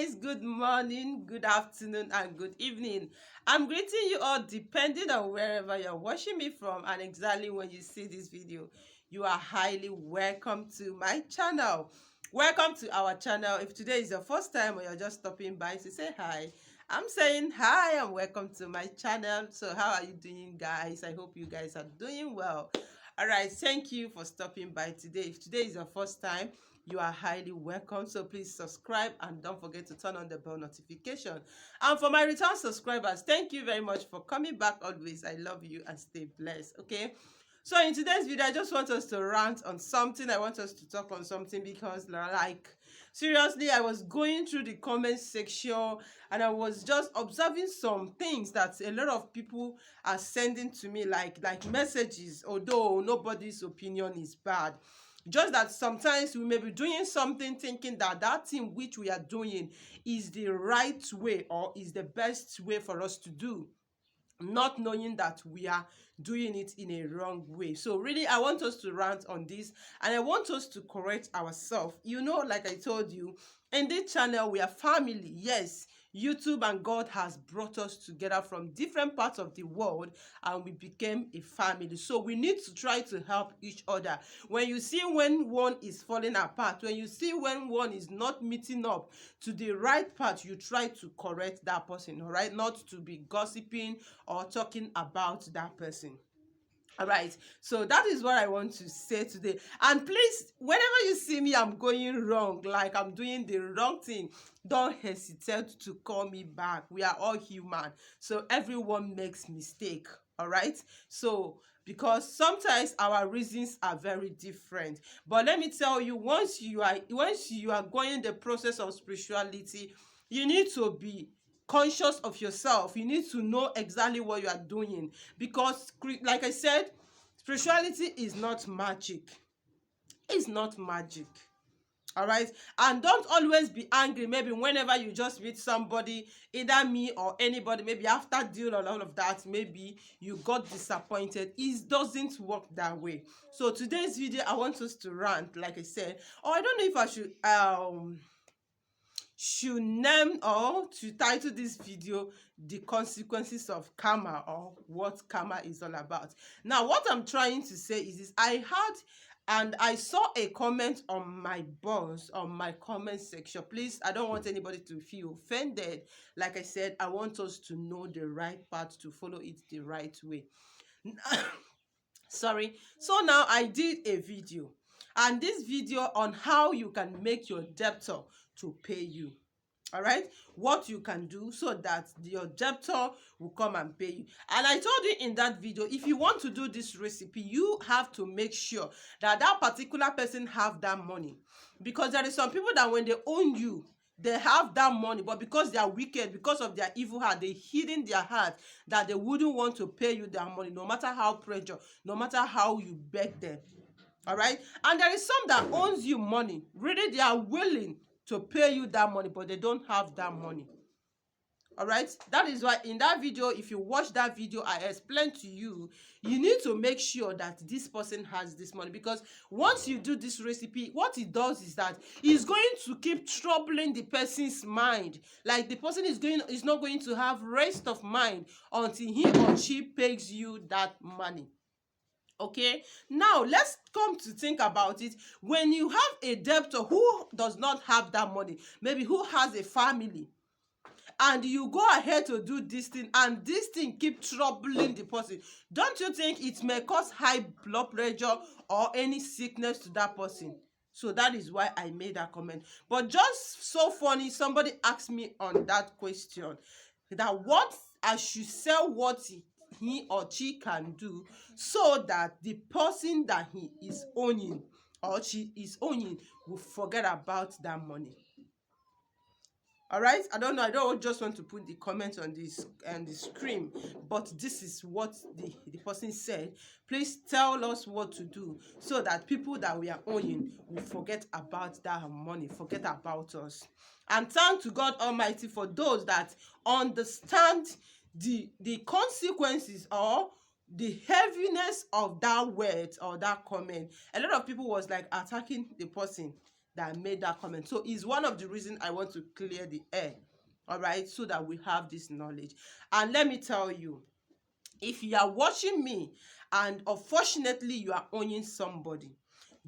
guys, good morning, good afternoon, and good evening. I'm greeting you all depending on wherever you're watching me from and exactly when you see this video. You are highly welcome to my channel. Welcome to our channel. If today is your first time or you're just stopping by to say hi, I'm saying hi and welcome to my channel. So how are you doing, guys? I hope you guys are doing well. All right, thank you for stopping by today. If today is your first time, you are highly welcome. So please subscribe and don't forget to turn on the bell notification. And for my return subscribers, thank you very much for coming back always. I love you and stay blessed. Okay. So in today's video, I just want us to rant on something. I want us to talk on something because like seriously, I was going through the comment section and I was just observing some things that a lot of people are sending to me like messages, although nobody's opinion is bad. Just that sometimes we may be doing something thinking that that thing which we are doing is the right way or is the best way for us to do, not knowing that we are doing it in a wrong way. So really, I want us to rant on this and I want us to correct ourselves. Like I told you, in this channel we are family. Yes, YouTube and God has brought us together from different parts of the world and we became a family. So we need to try to help each other. When you see when one is falling apart, when you see when one is not meeting up to the right path, you try to correct that person, all right? Not to be gossiping or talking about that person. All right, so that is what I want to say today. And please, whenever you see me I'm going wrong, like I'm doing the wrong thing, don't hesitate to call me back. We are all human, so everyone makes mistake. All right, so because sometimes our reasons are very different, but let me tell you, once you are going the process of spirituality, you need to be conscious of yourself. You need to know exactly what you are doing because, like I said, spirituality is not magic. It's not magic. All right, and don't always be angry. Maybe whenever you just meet somebody, either me or anybody, maybe after deal and all of that, maybe you got disappointed. It doesn't work that way. So today's video, I want us to rant, like I said. Or I don't know if I should name or to title this video the consequences of karma, or what karma is all about. Now what I'm trying to say is this: I had and I saw a comment on my boss on my comment section. Please, I don't want anybody to feel offended. Like I said, I want us to know the right path, to follow it the right way. Sorry. So now I did a video, and this video on how you can make your debtor to pay you. All right, what you can do so that your debtor will come and pay you. And I told you in that video, if you want to do this recipe, you have to make sure that that particular person have that money, because there is some people that when they own you, they have that money, but because they are wicked, because of their evil heart, they hid in their heart that they wouldn't want to pay you their money, no matter how pressure, no matter how you beg them. All right, and there is some that owns you money. Really, they are willing to pay you that money, but they don't have that money. All right, that is why in that video, if you watch that video, I explained to you, you need to make sure that this person has this money, because once you do this recipe, what it does is that it's going to keep troubling the person's mind. Like the person is not going to have rest of mind until he or she pays you that money. Okay, now let's come to think about it. When you have a debtor who does not have that money, maybe who has a family, and you go ahead to do this thing and this thing keep troubling the person, don't you think it may cause high blood pressure or any sickness to that person? So that is why I made that comment. But just so funny, somebody asked me on that question that what I should sell what he or she can do so that the person that he is owning or she is owning will forget about that money. All right, I don't know, I don't just want to put the comment on this and the screen, but this is what the person said. Please tell us what to do so that people that we are owing will forget about that money, forget about us. And thank to God Almighty for those that understand the consequences or the heaviness of that word or that comment. A lot of people was like attacking the person that made that comment. So it's one of the reasons I want to clear the air, all right, so that we have this knowledge. And let me tell you, if you are watching me and unfortunately you are owing somebody,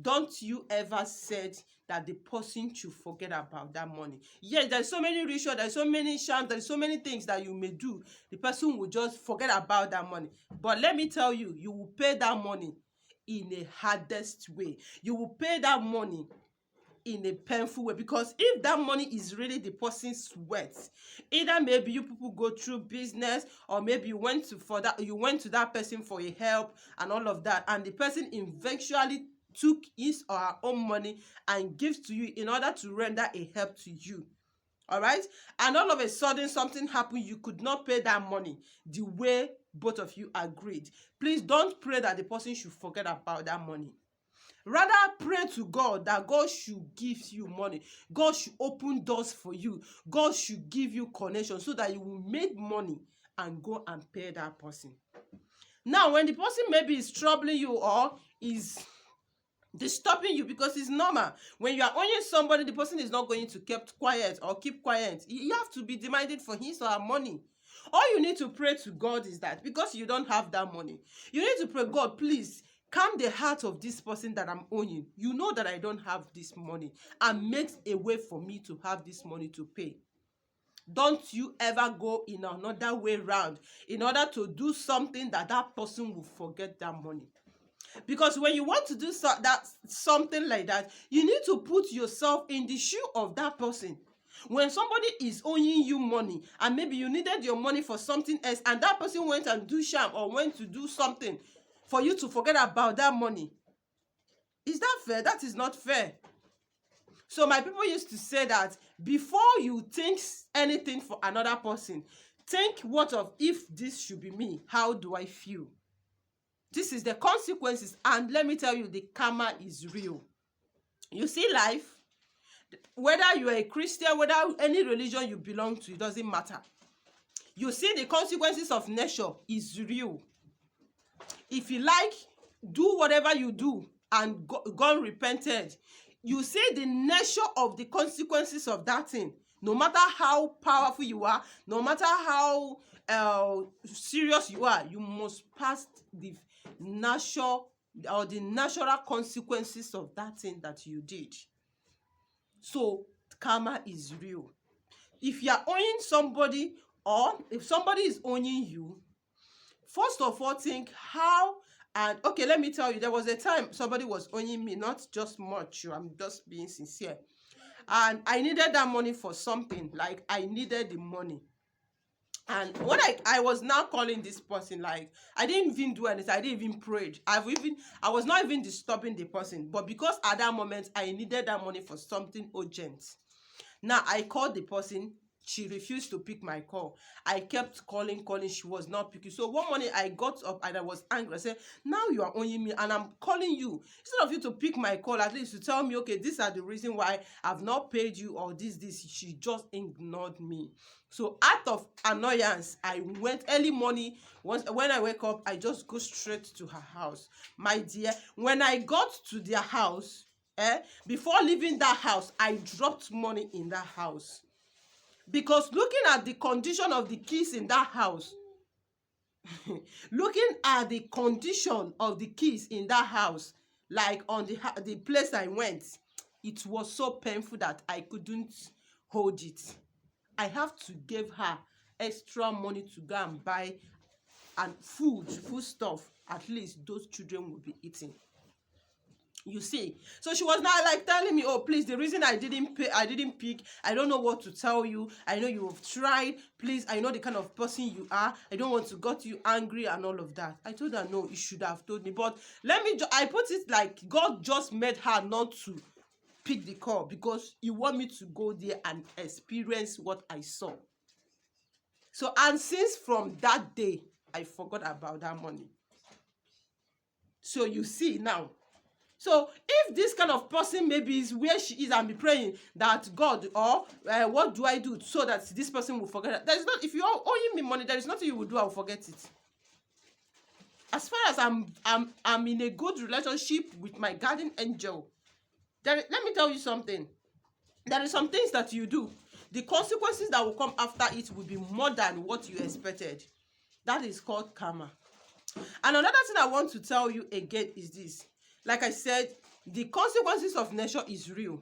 don't you ever said that the person should forget about that money. Yes, there's so many rituals, there's so many shams, there's so many things that you may do. The person will just forget about that money. But let me tell you, you will pay that money in a hardest way. You will pay that money in a painful way, because if that money is really the person's sweat, either maybe you people go through business, or maybe you went to that person for a help and all of that, and the person eventually took his or her own money and gives to you in order to render a help to you, all right, and all of a sudden something happened, you could not pay that money the way both of you agreed, please don't pray that the person should forget about that money. Rather, pray to God that God should give you money. God should open doors for you. God should give you connection so that you will make money and go and pay that person. Now, when the person maybe is troubling you or is disturbing you, because it's normal. When you are owing somebody, the person is not going to keep quiet or keep quiet. You have to be demanded for his or her money. All you need to pray to God is that, because you don't have that money, you need to pray, God, please, calm the heart of this person that I'm owing. You know that I don't have this money, and makes a way for me to have this money to pay. Don't you ever go in another way round in order to do something that that person will forget that money. Because when you want to do something like that, you need to put yourself in the shoe of that person. When somebody is owing you money and maybe you needed your money for something else, and that person went and do sham or went to do something for you to forget about that money, is that fair? That is not fair. So my people used to say that before you think anything for another person, think, what of if this should be me? How do I feel? This is the consequences, and let me tell you, the karma is real. You see, life, whether you are a Christian, whether any religion you belong to, it doesn't matter. You see, the consequences of nature is real. If you like, do whatever you do and go unrepented, you see the nature of the consequences of that thing. No matter how powerful you are, no matter how serious you are, you must pass the natural consequences of that thing that you did. So karma is real. If you are owing somebody, or if somebody is owing you, first of all, think how. And okay, let me tell you, there was a time somebody was owing me, not just much, I'm just being sincere, and I needed that money for something. Like, I needed the money. And when I was now calling this person, like, I didn't even do anything, I didn't even pray, I was not even disturbing the person, but because at that moment I needed that money for something urgent. Now I called the person, she refused to pick my call. I kept calling, she was not picking. So one morning I got up and I was angry. I said, now you are owing me and I'm calling you. Instead of you to pick my call, at least to tell me, okay, these are the reason why I've not paid you, or this. She just ignored me. So out of annoyance, I went early morning. When I wake up, I just go straight to her house. My dear, when I got to their house, before leaving that house, I dropped money in that house. Because looking at the condition of the keys in that house, looking at the condition of the keys in that house, like on the place I went, it was so painful that I couldn't hold it. I have to give her extra money to go and buy and food stuff. At least those children will be eating. You see, so she was now like telling me, oh, please, the reason I didn't pick, I don't know what to tell you. I know you have tried. Please, I know the kind of person you are. I don't want to get you angry and all of that. I told her, no, you should have told me. But I put it like God just made her not to pick the call, because He want me to go there and experience what I saw. So, and since from that day, I forgot about that money. So you see now. So if this kind of person maybe is where she is and be praying that God, or what do I do so that this person will forget it? There is not, if you are owing me money, there is nothing you will do, I will forget it. As far as I'm in a good relationship with my guardian angel, Let me tell you something. There is some things that you do. The consequences that will come after it will be more than what you expected. That is called karma. And another thing I want to tell you again is this. Like I said, the consequences of nature is real.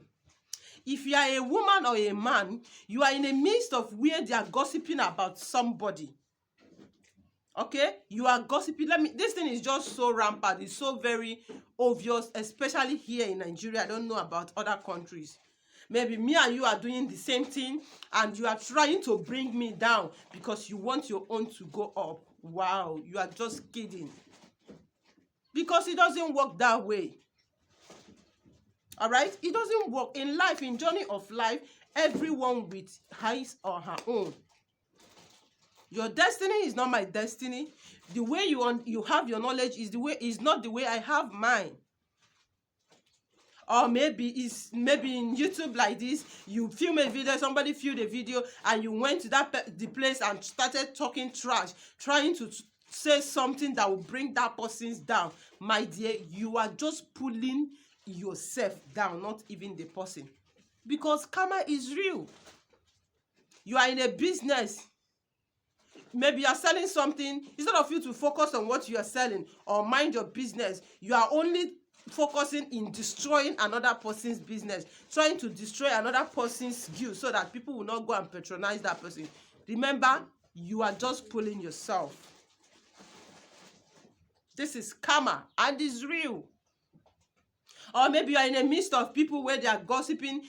If you are a woman or a man, you are in the midst of where they are gossiping about somebody. Okay, you are gossiping. This thing is just so rampant. It's so very obvious, especially here in Nigeria. I don't know about other countries. Maybe me and you are doing the same thing, and you are trying to bring me down because you want your own to go up. Wow, you are just kidding. Because it doesn't work that way. All right, it doesn't work in life. In journey of life, everyone with his or her own. Your destiny is not my destiny. The way you have your knowledge is not the way I have mine. Or maybe in YouTube like this, you film a video, somebody filmed a video, and you went to the place and started talking trash, trying to say something that will bring that person down. My dear, you are just pulling yourself down, not even the person. Because karma is real. You are in a business. Maybe you are selling something. Instead of you to focus on what you are selling or mind your business, you are only focusing in destroying another person's business, trying to destroy another person's skill so that people will not go and patronize that person. Remember, you are just pulling yourself. This is karma, and it's real. Or maybe you are in the midst of people where they are gossiping,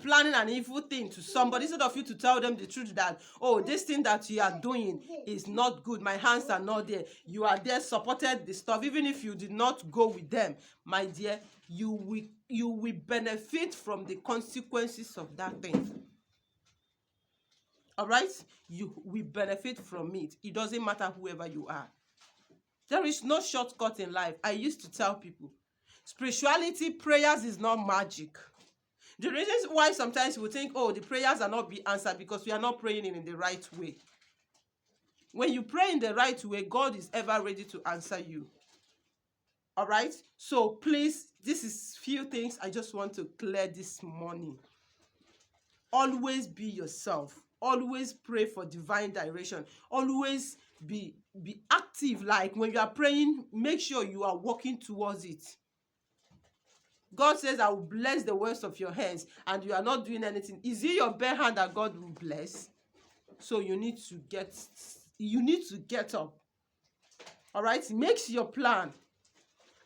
planning an evil thing to somebody. Instead of you to tell them the truth that, oh, this thing that you are doing is not good. My hands are not there. You are there, supported the stuff. Even if you did not go with them, my dear, you will benefit from the consequences of that thing. All right? You will benefit from it. It doesn't matter whoever you are. There is no shortcut in life. I used to tell people, spirituality, prayers is not magic. The reasons why sometimes we think, oh, the prayers are not being answered because we are not praying in the right way. When you pray in the right way, God is ever ready to answer you. All right? So please, this is few things I just want to clear this morning. Always be yourself. Always pray for divine direction. Always be active. Like when you are praying, make sure you are working towards it. God says, I will bless the works of your hands, and you are not doing anything. Is it your bare hand that God will bless? So you need to get up. All right? Make your plan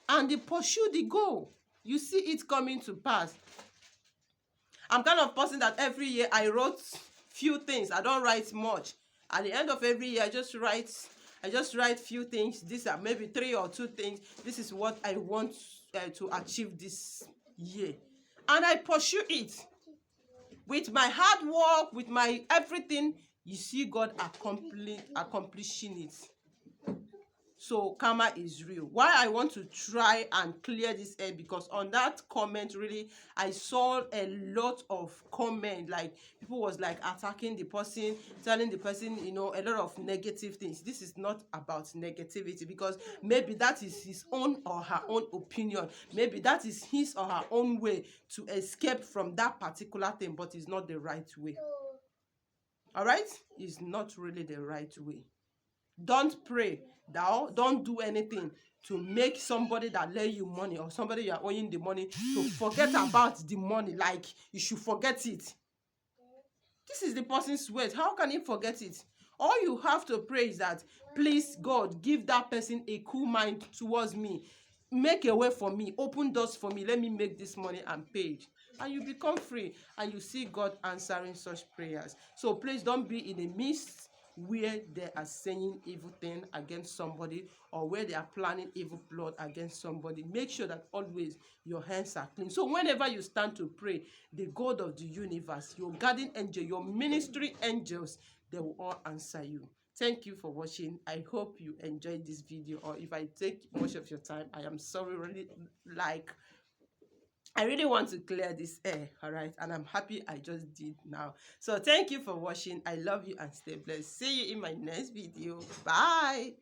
and pursue the goal. You see it coming to pass. I'm kind of person that every year I wrote few things. I don't write much. At the end of every year, I just write few things. These are maybe 3 or 2 things. This is what I want to achieve this year, and I pursue it with my hard work, with my everything. You see God accomplishing it. So karma is real. Why I want to try and clear this air, because on that comment, really, I saw a lot of comment, like people was like attacking the person, telling the person, a lot of negative things. This is not about negativity, because maybe that is his own or her own opinion. Maybe that is his or her own way to escape from that particular thing, but it's not the right way. All right? It's not really the right way. Don't pray. Don't do anything to make somebody that lend you money or somebody you are owing the money to forget about the money. Like you should forget it. This is the person's word. How can he forget it? All you have to pray is that, please, God, give that person a cool mind towards me. Make a way for me. Open doors for me. Let me make this money and pay it. And you become free. And you see God answering such prayers. So please don't be in the midst where they are saying evil thing against somebody, or where they are planning evil plot against somebody. Make sure that always your hands are clean. So whenever you stand to pray, the God of the universe, your guardian angel, your ministry angels, they will all answer you. Thank you for watching. I hope you enjoyed this video, or if I take much of your time, I am sorry. I really want to clear this air, all right? And I'm happy I just did now. So thank you for watching. I love you and stay blessed. See you in my next video. Bye.